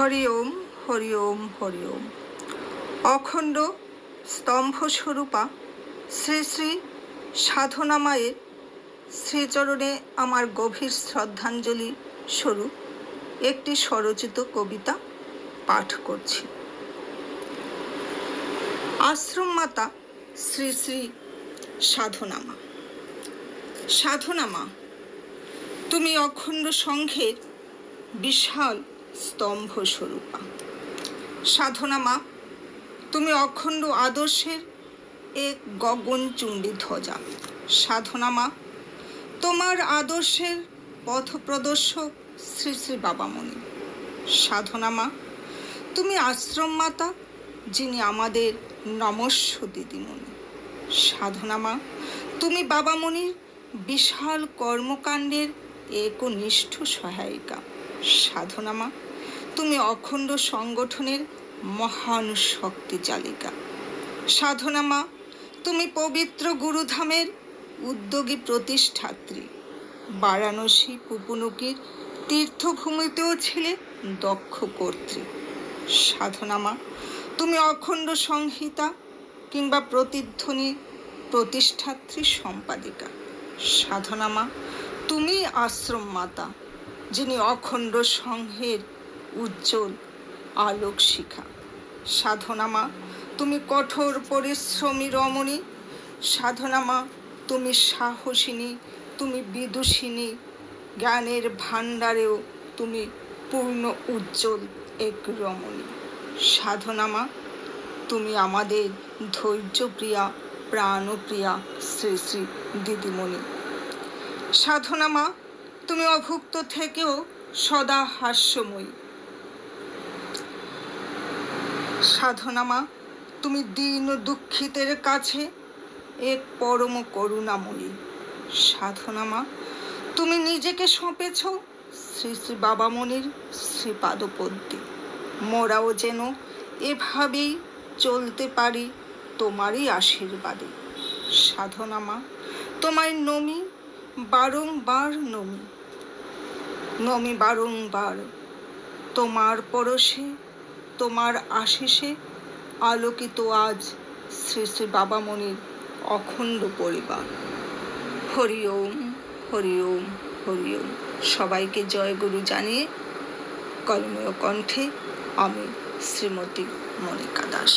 হরি ওম হরি ওম হরি ওম। অখণ্ড স্তম্ভস্বরূপা শ্রী শ্রী সাধনা মায়ের শ্রীচরণে আমার গভীর শ্রদ্ধাঞ্জলি স্বরূপ একটি স্বরচিত কবিতা পাঠ করছি। আশ্রম মাতা শ্রী শ্রী সাধনা মা। সাধনা মা, তুমি অখণ্ড সংঘের বিশাল স্তম্ভ স্বরূপা। সাধনা মা, তুমি অখণ্ড আদর্শের এক গগনচুম্বী ধ্বজা। সাধনা মা, তোমার আদর্শের পথ প্রদর্শক শ্রী শ্রী বাবামণি। সাধনা মা, তুমি আশ্রম মাতা, যিনি আমাদের নমস্য দিদিমণি। সাধনা মা, তুমি বাবামণির বিশাল কর্মকাণ্ডের একনিষ্ঠ সহায়িকা। সাধনা মা, তুমি অখণ্ড সংগঠনের মহান শক্তি চালিকা। সাধনা মা, তুমি পবিত্র গুরুধামের উদ্যোগী প্রতিষ্ঠাত্রী। বারাণসী পুপুনুকির তীর্থভূমিতেও ছিলে দক্ষ কর্ত্রী। সাধনা মা, তুমি অখণ্ড সংহিতা কিংবা প্রতিধ্বনি প্রতিষ্ঠাত্রী সম্পাদিকা। সাধনা মা, তুমি আশ্রম মাতা, যিনি অখণ্ড সংঘের উজ্জ্বল আলোক শিখা। সাধনা মা, তুমি কঠোর পরিশ্রমী রমণী। সাধনা মা, তুমি সাহসিনী, তুমি বিদুষিনী, জ্ঞানের ভাণ্ডারেও তুমি পূর্ণ উজ্জ্বল এক রমণী। সাধনা মা, তুমি আমাদের ধৈর্যপ্রিয়া প্রাণপ্রিয়া শ্রী শ্রী দিদিমণি। সাধনা মা, তুমি অভুক্ত থেকেও সদা হাস্যময়ী। সাধনা মা, তুমি দীন দুঃখিতের কাছে এক পরম করুণাময়ী। সাধনা মা, তুমি নিজেকে সঁপেছ শ্রী শ্রী বাবামণির শ্রীপাদপদ্মে। মোরাও যেন এভাবেই চলতে পারি তোমারই আশীর্বাদে। সাধনা মা, তোমায় নমি, বারংবার নমি, নমি বারংবার। তোমার পরশে, তোমার আশিসে আলোকিত আজ শ্রী শ্রী বাবামণির অখণ্ড পরিবার। হরি ওম হরি ওম হরি ওম। সবাইকে জয় গুরু জানিয়ে কলমীয় কণ্ঠে আমি শ্রীমতী মনিকা দাস।